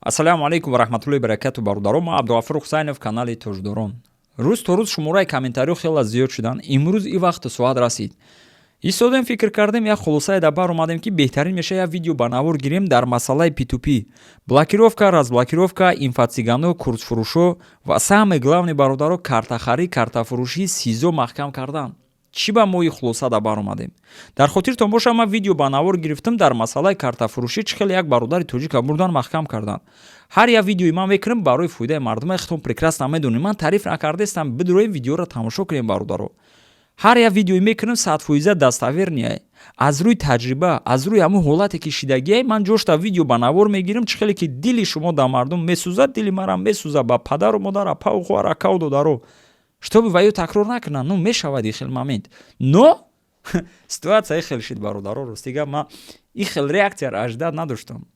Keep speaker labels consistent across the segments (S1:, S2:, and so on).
S1: Ассалому алейкум ва раҳматуллоҳи ва баракатуҳ бародарон. Ман Абдуғафур Ҳусайнов, канали Тоҷдорон. Рӯз то рӯз шумораи комментариҳо хеле зиёд шудан. Имрӯз и вақту соат расид. Истодем фикр кардем, як хулосае дар бар омадем ки беҳтарин мешавад як видео ба навор гирем дар масъалаи P2P. Блокировка, разблокировка, инфо-цигано, курсфурӯшо ва самое главное бародаро картахарӣ, картафурӯшӣ, СИЗО маҳкам кардан. Чӣ ба мо хулоса дар бар омадем? Дар хотиртон боша ман видео ба навор гирифтам дар масъалаи картафурӯшӣ чӣ хеле як бародари тоҷика бурдан маҳкам кардан. Ҳар як видеои ман мекунам барои фоидаи мардум. Худтон прекрасно медонем, ман тариф накардастам, бидроем видеоро тамошо кунем бародаро. ҳар як видеои мекунам 100% даставер. Аз рӯи таҷриба, аз рӯи ҳамун ҳолате ки шидагиай ман ҷошта видео ба навор мегирам, чӣ хеле ки дили шумо дар мардум месӯзад, дили марам месӯзад, ба падару модара, паву хоҳара, каву додаро. Штоби ва ё такрор накунанд, ну мешавад ин хел момент. Но ситуация хел шид бародаро, ростига ман ин хел реаксияро аждад надоштам.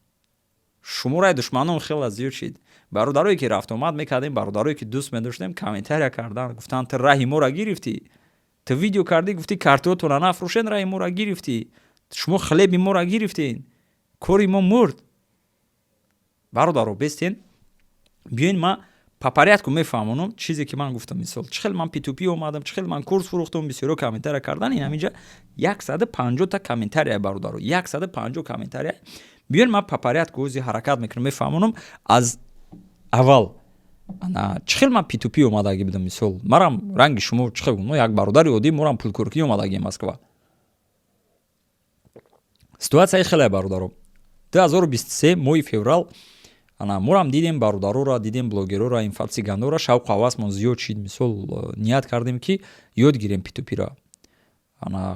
S1: Шумораи душманон хеле зиёд шид. Бародарое ки рафт омад мекардем, бародарое ки дӯст медоштем, комментария кардан, гуфтанд ту раҳи моро гирифтӣ. Ту видео кардӣ, гуфтӣ картиҳотонро нафурӯшен, раҳи моро гирифтӣ. Шумо хлеби моро гирифтин. Кори мо мурд. Бародаро бестен. Биёин ман по порядку мефаҳмонам чизе ки ман гуфтам. Мисол чӣ хел ман P2P омадам, чӣ хел ман курс фурӯхтам, бисёро комментария кардан. Ин ҳаминҷа 150 та комментария бародаро. 150 комментария. Биёин ман по порядку ози ҳаракат мекунам, мефаҳмонам аз аввал. Чӣ хел ман P2P омадаги будам. Мисол марам ранги шумо чӣ хел мо як бародари оддӣ морам пулкоркӣ омадаги Москва. Ситуация хеле бародаро. 2023 моҳи феврал морам дидем бародароро, дидем блогероро, инфо-цигановро, шавқу ҳавасмон зиёд шид. Мисол ният кардем ки ёд гирем P2P-ро.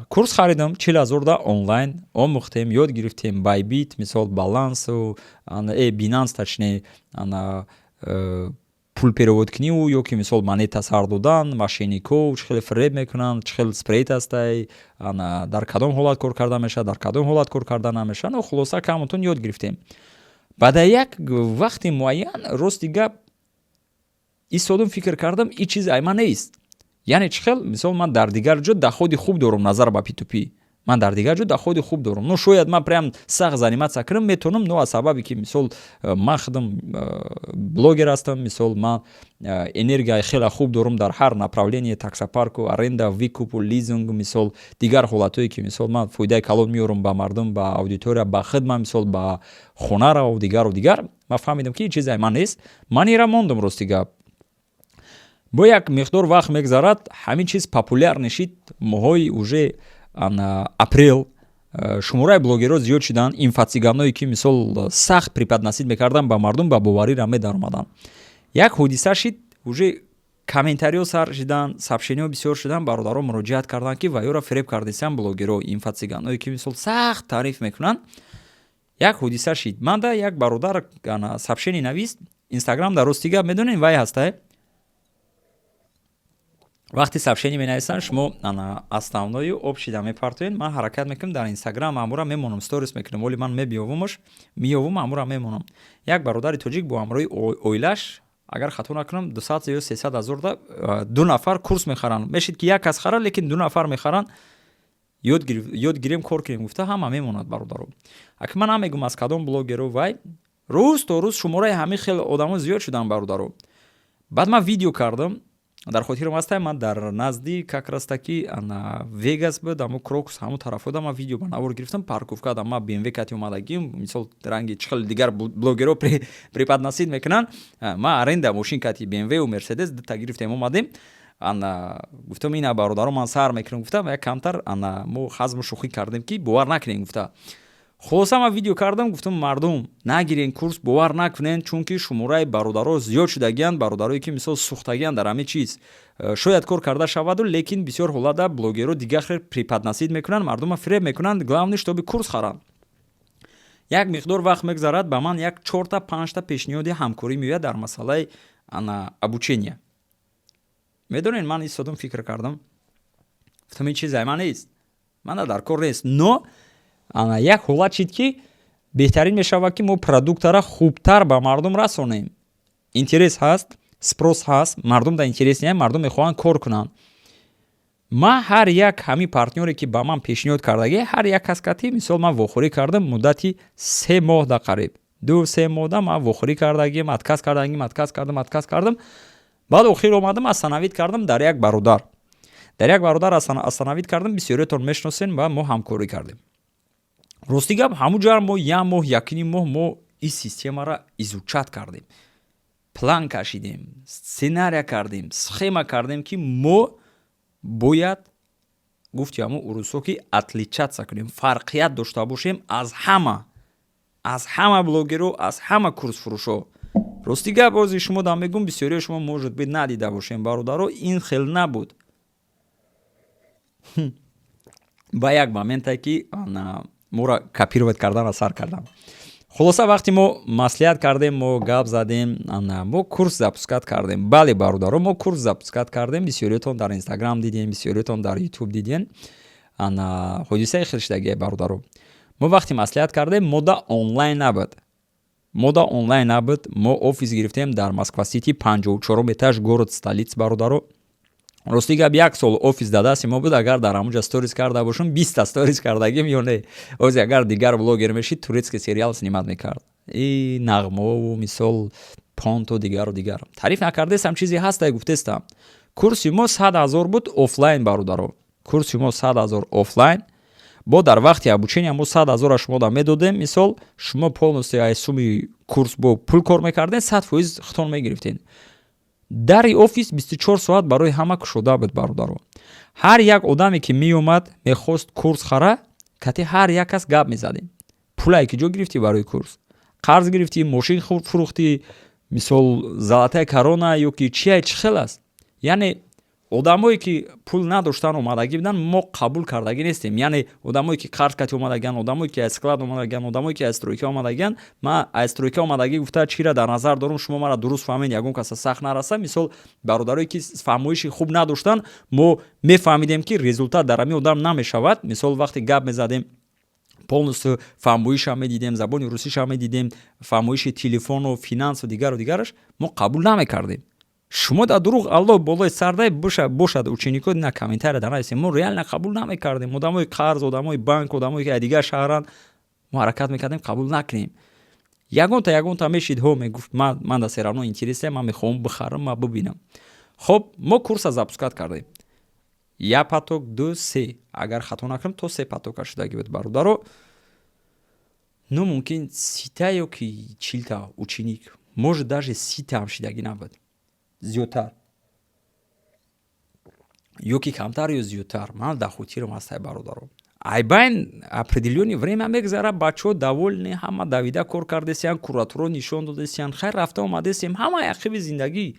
S1: Курс харидам 40,000 да онлайн омӯхтем, ёд гирифтем Bybit, мисол Balance, Binance точнее, пул переводкуниву ё ки мисол монета сар додан, мошенников чӣ хеле фреб мекунанд, чӣ хел спрейт астай, дар кадом ҳолат кор карда мешавад, дар кадом ҳолат кор карда намешавад. Но хулоса камутон ёд гирифтем. Баъда як вақти муайян рости гап истодам фикр кардам ин чиз айма нест. Яъне чӣ хел мисол ман дар дигар ҷо доходи хуб дорам назар ба P2P. Ман дар дигар ҷо доходи хуб дорам. Но шояд ман прям сахт заниматсия кунам метонам, но аз сабаби ки мисол ман худам блогер ҳастам, мисол ман энергияи хеле хуб дорам дар ҳар направление, таксопарку, аренда, викупу, лизинг, мисол дигар ҳолатое ки мисол ман фоидаи калон меорам ба мардум, ба аудитория, ба хидмат, мисол ба хонаро дигару дигар. Ман фаҳмидам ки ин чизе ман нест. Ман ира мондам рости гап. Бо як миқдор вақт мегзарад, ҳамин чиз популяр нишид. Моҳои уже апрел шумораи блогерҳо зиёд шуданд, инфо-циганове ки мисол сахт преподносид мекардан ба мардум, ба боварира медаромаданд. Як ҳодиса шид, уже комментариҳо сар шиданд, сообщениҳо бисёр шуданд, бародаро муроҷиат карданд ки вайёро фреб кардисанд блогерҳо, инфо-циганове ки мисол сахт таъриф мекунанд. Як ҳодиса шид. Манда як бародар сообщение навист, Instagram дар рости гап медонед вай ҳастай. Вақти сообщение менависанд, шумо основное обшида мепартоед, ман ҳаракат мекунам дар Instagram, маъмура мемонам, сторис мекунам, оли ман мебиёвумаш, маъмура мемонам. Як бародари тоҷик бо ҳамроҳи оилаш, агар хато накунам 200 ё 300,000 да 2 нафар курс мехаранд. Мешид ки як кас харад, лекин 2 нафар мехаранд. ёд гирем, кор кунем, гуфта ҳама мемонад бародаро. Аки ман намегум аз кадом блогеро вай. Рӯз то рӯз шумораи ҳамин хел одамо зиёд шуданд бародаро. Баъд ман видео кардам. Дар хотирам астам, ман дар назди как раз таки Вегас буд, амо Крокус ҳамон тарафода ман видео ба навор гирифтам, парковка да ман BMW кати омадагим, мисол ранги чӣ хел дигар блогеро преподносид мекунанд. Ман аренда мошин кати BMW ва Mercedes та гирифтем омадем. Гуфтам ина бародаро ман сар мекунам, гуфтам як камтар мо ҳазму шӯхӣ кардем ки бовар накунем, гуфта. Хулоса ман видео кардам, гуфтам мардум нагирен курс, бовар накунен, чунки шумораи бародаро зиёд шудагиянд, бародарое ки мисол сӯхтагиянд дар ҳамин чиз. Шояд кор карда шаваду, лекин бисёр ҳолата блогеро дигар хел преподносид мекунанд, мардума фреб мекунанд, главное штоби курс харанд. Як миқдор вақт мегзарад, ба ман як 4 та 5 та пешниҳоди ҳамкорӣ меояд дар масъалаи обучения. Медонед ман истодам фикр кардам. Гуфтам ин чиз ман нест. Ман дар кор нест, но як ҳолат шид ки беҳтарин мешавад ки мо продуктара хубтар ба мардум расонем. Интерес ҳаст, спрос ҳаст, мардум да интерес нест, мардум мехоҳанд кор кунанд. ман ҳар як ҳамин партнёре ки ба ман пешниҳод кардаги ҳар як кас кати мисол ман вохӯрӣ кардам муддати 3 моҳ да қариб. 2-3 мода ма вохӯрӣ кардагим, отказ кардам. Баъд охир омадам астанавид кардам дар як бародар. Астанавид кардам, бисёриятон мешиносен ва мо ҳамкорӣ кардем. Рости гап ҳамун ҷар мо 1 моҳ, 1,5 моҳ мо ин системаро изучат кардем. План кашидем, сценария кардем, схема кардем ки мо бояд гуфти ҳамун урусо ки атличатся кунем, фарқият дошта бошем аз ҳама блогеру, аз ҳама курсфурӯшо. Рости гап ози шумо да мегум, бисёрии шумо может бит надида бошем бародаро, ин хел набуд. ба як моменте ки моро копировать кардан сар кардам. Хулоса вақти мо маслиҳат кардем, мо гап задем, мо курс запускат кардем. Бале бародаро, мо курс запускат кардем. Бисёриятон дар Instagram дидем, бисёриятон дар YouTube дидем. ҳодисаи хелшидагие бародаро. Мо вақти маслиҳат кардем, мода онлайн набуд. Мо офис гирифтем дар Москва Сити, 54 этаж, город столиц бародаро. Рости гап 1 сол офис да дасти мо буд. Агар дар ҳамуҷа сторис карда бошам, 20 сторис кардагим ё не. Ози агар дигар блогер мешид, турецкий сериал снимат мекард. И нағмову мисол понту дигару дигар. Тариф накардестам, чизе ҳаста гуфтестам. Курси мо 100,000 буд офлайн бародаро. Курси мо 100,000 офлайн. Бо дар вақти обучения мо 100,000 шумо да медодем. Мисол шумо полностью аз суми курс бо пул кор мекарден, 100% хитон мегирифтен. Дари офис 24 соат барои ҳама кушода буд бародаро. Ҳар як одаме ки меомад мехост курс хара, кати ҳар як кас гап мезадем. Пулае ки ҷо гирифтӣ барои курс, қарз гирифтӣ, мошин фурӯхтӣ, мисол золотая корона ё ки чия чӣ хел аст. Яъне одамое ки пул надоштан омадагӣ будан, мо қабул кардагӣ нестем. Яъне одамое ки қарз кати омадаган, одамое ки аз склад омадаган, одамое ки аз стройка омадаган, ма аз стройка омадагӣ гуфта чира дар назар дорум, шумо мара дуруст фаҳмед, ягон каса сахт нараса. Мисол бародарое ки фаҳмоиши хуб надоштан, мо мефаҳмидем ки результат дар ҳамин одам намешавад. Мисол вақти гап мезадем, полностью фаҳмоиша медидем, забони русиша медидем, фаҳмоиши телефону, финансу дигараш мо қабул намекардем. Шумо да дуруғ Аллоҳ болои сардай бошад ученико на комментария да нависем. Мо реально қабул намекардем. Одамои қарз, одамои банк, одамои ки дигар шаҳран мо ҳаракат мекардем, қабул накунем. Ягонта мешид ҳо мегуфт ман да серавно интересия, ман мехоҳам бихарам, ман бубинам. Хоб, мо курса запускат кардем. 1 поток, 2, 3. Агар хато накунам, то 3 потока шудагӣ буд бародаро. Ну мумкин 30 ё ки 40 ученик, может даже 30 ҳам шидагӣ набуд. Зиёдтар ё ки камтар ё зиёдтар, ман да хотирам ҳастай бародаро. Айбайн определённое время мегзара, бачаҳо довольны, ҳама давида кор кардесиян, куратурро нишон додесиян, хайр рафта омадесем, ҳама яқиби зиндагӣ.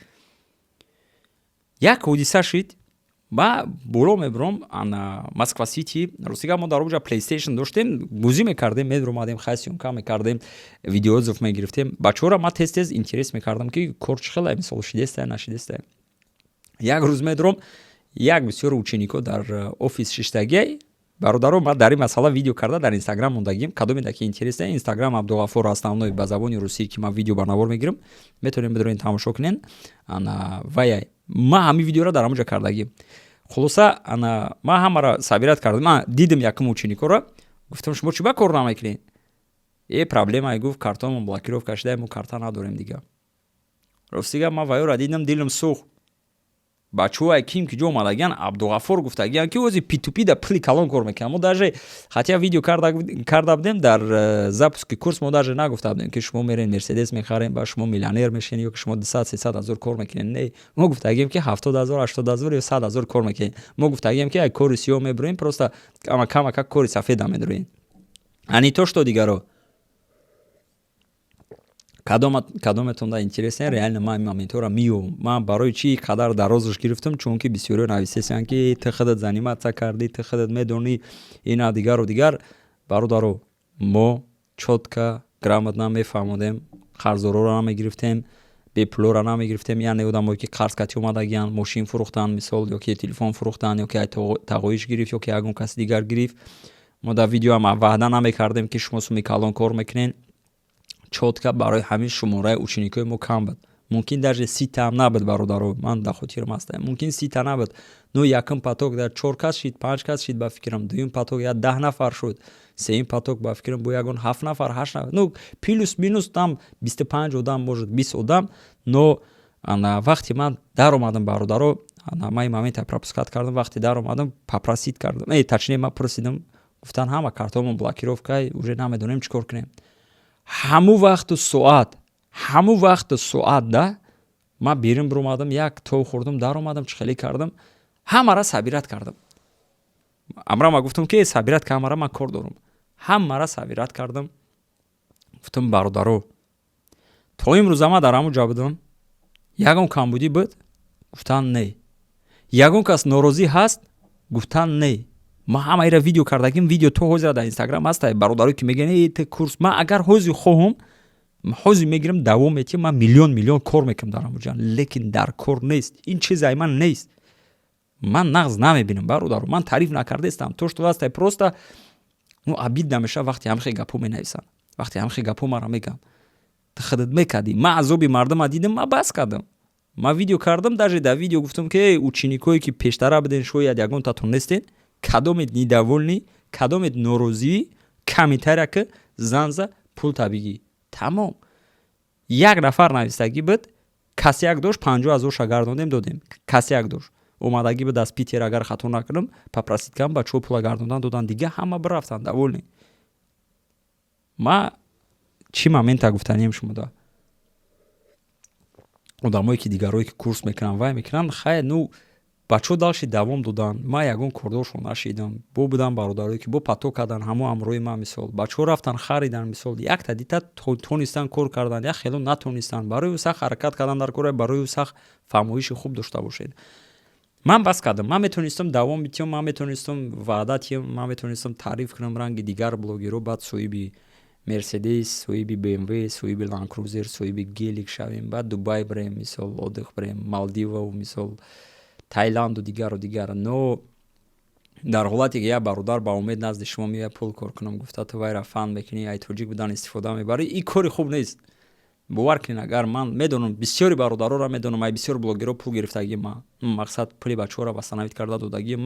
S1: Як ҳодиса шид, ба боло мебурам Москва Сити. Ростига мо дар оҷа PlayStation доштем, бозӣ мекардем, медромадем, хай сёмка мекардем, видеоотзыв мегирифтем. Бачаҳора ма тез интерес мекардам ки кор чӣ хела, мисол шидестае, нашидестае. Як рӯз медром, як бисёр ученико дар офис шиштагия. Бародаро, ма дар ин масъала видео карда дар Instagram мондагим. Кадоме ки интересае, Instagram Абдуғаффор основной ба забони русӣ ки ман видео барнавор мегирам. Метавонем бидроин тамошо кунен. Ваяй ма ҳамин видеоро дар ҳамуҷа кардагим. Хулоса ма ҳамаро сабират кардам. Ман дидим якум ученикоро, гуфтам шумо чӣ ба кор намекунед? Проблема гуфт картонмо блокировка шуда, мо карта надорем дига. Ростига ма ваёро дидам, дилам сӯх. Бачаҳое ким ки ҷо омадаган, Абдуғаффор гуфтагиян ки ози P2P да пули калон кор мекунам. Мо даже хотя видео карда будем дар запуски курс, мо даже нагуфта будем ки шумо мерен Мерседес мехарем, ба шумо миллионер мешен ё ки шумо 200-300 ҳазор кор мекунем. Не, мо гуфтагем ки 70,000, 80,000 ё 100,000 кор мекунем. Мо гуфтагем ки ай кори сиёҳ мебурем, просто камака кори сафеда медурем. Ани то што дигаро кадометон да интересен, реально ман моментора миём. Ман барои чӣ қадар дарозаш гирифтам, чунки бисёриё нависесиян ки ты худат заниматься кардӣ, ты худат медонӣ ина дигару дигар. Бародаро, мо чётка, грамотно мефаҳмудем, қарзороро намегирифтем, бепулоро намегирифтем. Яъне одамое ки қарз кати омадагиян, мошин фурӯхтан, мисол ё ки телефон фурӯхтан, ё ки тағоиш гирифт, ё ки ягон каси дигар гирифт. Мо дар видео ҳам ваъда намекардем ки шумо суми калон кор мекунен. Чотка барои ҳамин шумораи ученикои мо кам буд. мумкин даже 30 та набуд бародаро, ман да хотирам аст, мумкин 30 та набуд, но якм поток да 4 кас шид, 5 кас шид ба фикрам, дуюм поток я 10 нафар шуд, сеюм поток ба фикрам бо ягон 7 нафар, 8 нафар, ну плюс минус там 25 одам может 20 одам, но ана вақти ман дар омадам бародаро, ана ман момент пропускат кардам, вақти дар омадам попросид кардам, точнее ман просидам, гуфтан ҳама картҳомон блокировка, уже намедонем чӣ кор кунем. ҳаму вақту соат да ман берим биромадам, як тов хӯрдам, дар омадам, чихелӣ кардам, ҳамара сабират кардам. амра ман гуфтам ки сабират ки ҳамара ман кор дорам, ҳамара сабират кардам. гуфтам бародаро, то имрӯза ман дар ҳамун ҷо будам, ягон камбудӣ буд? гуфтан не. ягон кас норозӣ ҳаст? гуфтан не. ман ҳамаира видео кардагим, видео то ҳозира дар инстаграм ҳаста, бародаро ки мегӯяд те курс, ман агар ҳозир хоҳам ҳозир мегирам давом метиҳам, ман миллион кор мекунам дар ҳамун ҷо, лекин дар кор нест, ин чизаи ман нест. ман нағз намебинам бародаро, ман таъриф накардаистам, то што ҳастай просто обид намеша вақти ҳамихе гапҳо менависанд, вақти ҳамихе гапҳо мара мегӯянд, худат мекардӣ. ман азоби мардама дидам, ман бас кардам, ман видео кардам, даже дар видео гуфтам ки ученикое ки пештара буден, шояд ягонтатон нестен, кадомед недоволнӣ, кадомед норозӣ, комментария ки занза пул табигӣ, тамом. як нафар навистагӣ буд, каси як дошт 50 000 гардонем додем, каси як дошт омадагӣ буд аз Питер, агар хато накунам, попросид кам бачаҳо пула гардондан доданд, дига ҳама бирафтанд доволни. ма чӣ момента гуфтанем шумо да одамое ки дигарое ки курс мекунанд вай мекунанд, хайр, ну бачаҳо далши давом доданд, ман ягон кордоршон нашидам, бо будам бародарое ки бо пато карданд, ҳамо ҳамроҳи ман, мисол бачаҳо рафтанд харидан, мисол якта дита тонистанд кор карданд, як хело натонистанд, барои ӯ сахт ҳаракат кардан дар кора, барои ӯ сахт фаҳмоиши хуб дошта бошед. ман бас кардам, ман метонистам давом битиҳам, ман метонистам ваъда диҳам, ман метонистам таъриф кунам ранги дигар блогеро, баъд соҳиби мерседес, соҳиби BMW, соҳиби Land Cruiser, соҳиби гелик шавем, баъд Дубай бирем, мисол отдих бирем, Малдиву, мисол Таиланду дигару дигар. но дар ҳолате ки як бародар ба умед назди шумо меояд пул кор кунам, гуфта ту вайра фан мекунӣ, ай тоҷик будан истифода мебарӣ, ин кори хуб нест. бовар кунед, агар ман медонам бисёри бародароро медонам, ай бисёр блогеро пул гирифтагӣ, ман мақсад пули бачаҳоро вастанавид карда додагӣ,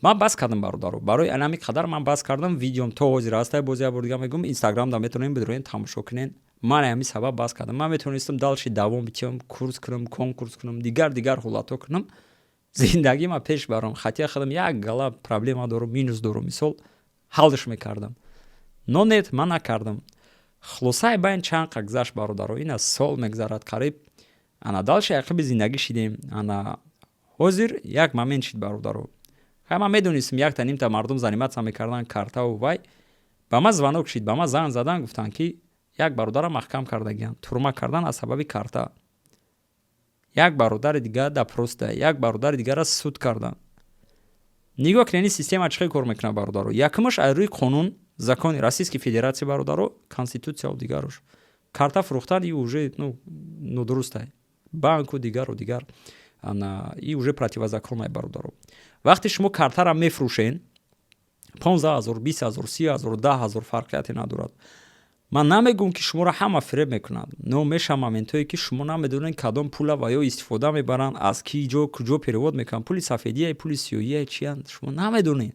S1: ман бас кардам бародаро, барои ҳамин қадар ман бас кардам. видеом то ҳозир ҳастай, боз як бор дига мегӯям, инстаграмда метонем бидроен тамошо кунен. ман ҳамин сабаб бас кардам, ман метонистам далши давом битиҳам, курс кунам, конкурс кунам, дигар ҳолато кунам, зиндагима пеш барам, хати худам як гала проблема дорам, минус дорам, мисол ҳаллш мекардам, но нет, ман накардам. хулосаи байн чанд қа гузашт бародаро, ина сол мегзарад қариб, ана далши ақиби зиндагӣ шидем. ана ҳозир як момент шид бародаро, хай ман медонистам якта нимта мардум заниматся мекардан картаву вай, ба ман звонок шид, ба ман занг задан, гуфтанд ки як бародарам маҳкам кардагиянд, турма кардан аз сабаби карта, як бародари дигар допроста, як бародари дигара суд кардан. нигоҳ кунед система чӣ кор мекунад бародаро. якмаш аз рӯи қонун, закони Российской Федерации бародаро, конституция дигарош, карта фурӯхтан и уже нодуруст ай, банку дигару дигар, и уже противозаконное бародаро. вақти шумо картара мефурӯшен 15 000, 20 000, 30 000, 10 000 фарқияте надорад. ман намегӯям ки шуморо ҳама фиреб мекунанд, но меша моментое ки шумо намедонед кадом пула ва ё истифода мебаранд, аз ки ҷо куҷо перевод мекунанд, пули сафедия, пули сиёҳия чиянд, шумо намедонед.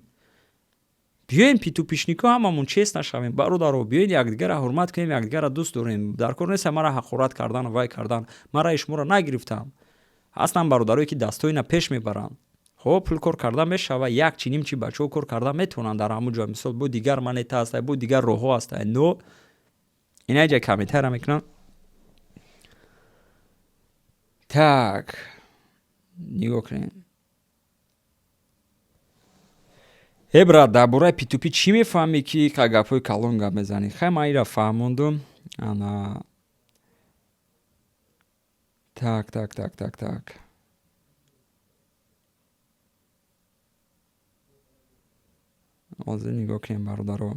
S1: биёен питупишнико ҳамамон чест нашавем бародаро, биёен якдигара ҳурмат кунем, якдигара дӯст дорем. дар кор нест мара ҳақорат кардан вай кардан, мара шуморо нагирифтам. ҳастанд бародарое ки дастоина пеш мебаранд, хоб пул кор карда мешава, як чи ним чи бачаҳо кор карда метавонанд дар ҳамун ҷо, мисол бо дигар монета ҳастай, бо дигар роҳҳо ҳастай, но ина ҷа комментария мекунам. так нигоҳ кунед, брат, дар бораи питупи чӣ мефаҳмӣ ки гапҳои калон гап мезанӣ? хай ман инро фаҳмондум. так ҳозир нигоҳ кунем бародаро.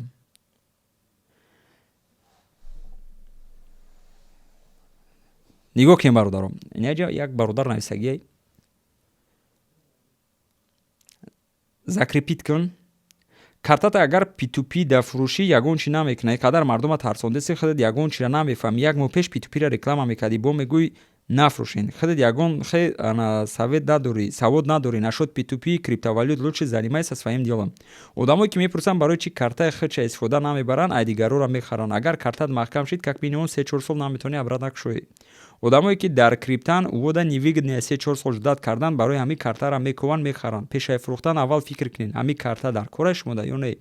S1: нигоҳ кунем бародаро, инаҷа як бародар нависагӣ закрепит кун, картата агар P2P да фурӯшӣ ягон чӣ намекунад, қадар мардума тарсондеси худат ягон чира намефаҳмӣ. Як моҳ пеш P2P-ра реклама мекардӣ, бо мегӯй нафурӯшен. Худат ягон совет надорӣ, савод надорӣ насчет P2P, криптовалют, лучше занимайся своим делом. Одамое ки мепурсанд барои чӣ картаи худша истифода намебаранд, ай дигарора мехаранд. Агар картат маҳкам шид, как минимум 3-4 сол наметавонӣ обратно кушоӣ. Одамое ки дар криптан увода невигодные 3-4 сол ждат кардан, барои ҳамин картаро мекованд, мехаранд. Пешаи фурӯхтан аввал фикр кунед, ҳамин карта дар кораи шумода ё не.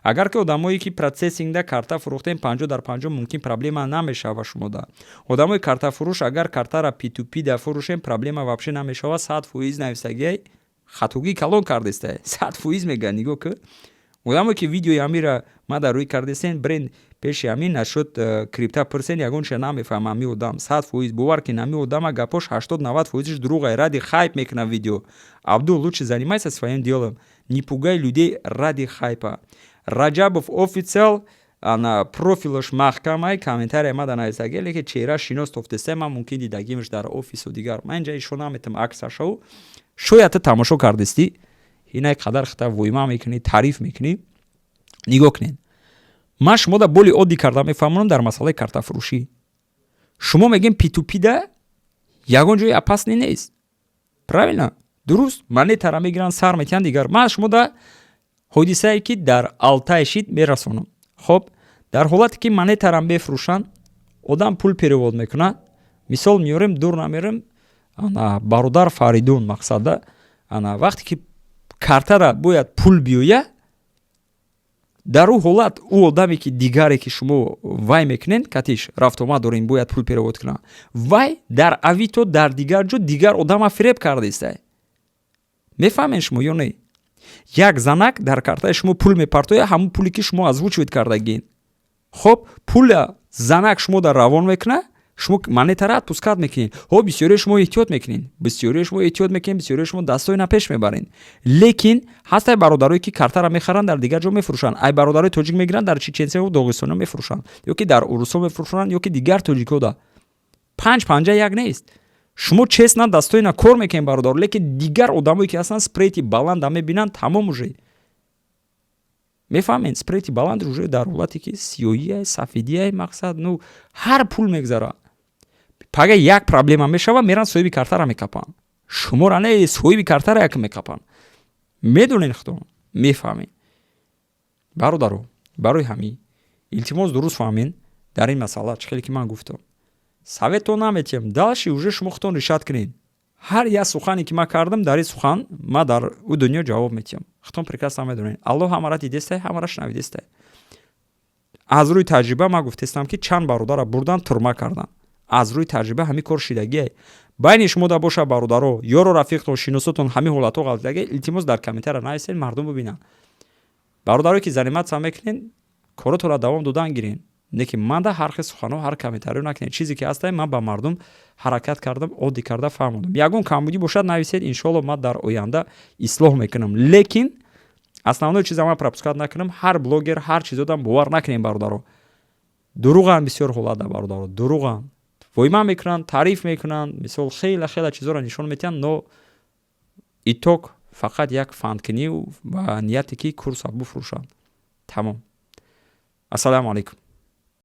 S1: Агар ки одамое ки процессингда карта фурӯхтен 50 дар 50 мумкин проблема намешава шумода. Одамои карта фурӯш агар картара P2P да фурӯшен, проблема вообще намешава. 100% нависагиай хатугӣ калон кардестай. 100% мега нигоҳ ки одамое ки видеои амира мада рӯй кардесен, бренд пеши амин насчет крипта персент ягон чиз намефаҳм. Ами одам 100% бовар кин, ами одама гапош 80-90% дуруғай, ради хайп мекуна видео. Абдул, лучше занимайся своим делом, не пугай людей ради хайпа. Раджабов официал на профилаш маҳкамай комментария мада нависаги, леки чеҳра шинос тофтестай, ман мумкин дидагимш дар офису дигар. Ман инҷа ишон наметам аксашаву шояд ту тамошо кардисти, инай қадар хита войма мекунӣ, таъриф мекунӣ. Нигоҳ кунед. Ман шумода боли оддӣ карда мефаҳмонам дар масъалаи картафурӯшӣ. Шумо мегем P2P да ягон ҷои опасный нест. Правильно? Дуруст? Монетара мегиранд, сар метиҳанд дигар. Ман шумода ҳодисае ки дар Алтай шид мерасонам. Хоб, дар ҳолате ки монетара мефурӯшанд, одам пул перевод мекунад. Мисол меёрем, дур намерем, бародар Фаридун мақсада, вақте ки картара бояд пул биёя, дар ӯ ҳолат ӯ одаме ки дигаре ки шумо вай мекунед, катиш рафтомад дорем бояд пул перевод кунад, вай дар авито дар дигар ҷо дигар одама фиреб кардестай. Мефаҳмед шумо ё не? Як занак дар картаи шумо пул мепартоя, ҳамун пуле ки шумо озвучивед кардагин. Хоб, пула занак шумо дар равон мекуна, шумо монетара отпускат мекунед. Хоб, бисёрии шумо эҳтиёт мекунед. Бисёрии шумо эҳтиёт мекунед, бисёрии шумо дастои напеш мебаред. Лекин ҳастай бародарое ки картара мехаранд дар дигар ҷо мефурӯшанд. Ай бародарои тоҷик мегиранд дар Чечения ва Догистон мефурӯшанд. Ё ки дар Урусо мефурӯшанд, ё ки дигар тоҷикода. 5 панҷа як нест. Шумо честно достойно кор мекунед бародар, лекин дигар одамое ки ҳастанд спрейти баланда мебинанд, тамом уже. Мефаҳмед, спрейти баланд уже дар ҳолате ки сиёҳие, сафедие мақсад, ну ҳар пул мегзара. Пага як проблема мешава, меран соҳиби картара мекапанд. Шумора не соҳиби картара як мекапанд. Медонед худо, мефаҳмед. Бародаро, барои ҳамин илтимос дуруст фаҳмед дар ин масъала чӣ хеле ки ман гуфтам. Советон наметиҳам, далши уже шумо худтон решат кунед. Ҳар як сухане ки ман кардам, дар ин сухан ман дар ӯ дунё ҷавоб метиҳам. Худтон прекрасно медонед. Аллоҳ ҳамаро дидестай, ҳамаро шунавидестай. Аз рӯи таҷриба ман гуфтестам ки чанд бародара бурдан турма кардан. Аз рӯи таҷриба ҳамин кор шидагие. Байни шумода боша бародаро, ёро рафиқтон, шиносотон ҳамин ҳолатҳо галдидагие, илтимос дар комментария нависед, мардум бубинанд. Бародарое ки заниматся мекунед, коротонро давом додан гиред. Лекин манда ҳар хел суханҳо, ҳар комментариё накунед. Чизе ки ҳастай, ман ба мардум ҳаракат кардам, оддӣ карда фаҳмондам. Ягон камбудӣ бошад нависед, иншоалло ман дар оянда ислоҳ мекунам. Лекин основной чиза ман пропускат накунам. Ҳар блогер, ҳар чизодам бовар накунед бародаро. Дуруған бисёр ҳолатда бародаро, дуруған. Войма мекунанд, таъриф мекунанд, мисол хела чизоро нишон метиҳанд, но итог фақат як фандкунӣ ва нияте ки курса буфурӯшанд. Тамом. Ассалому алайкум.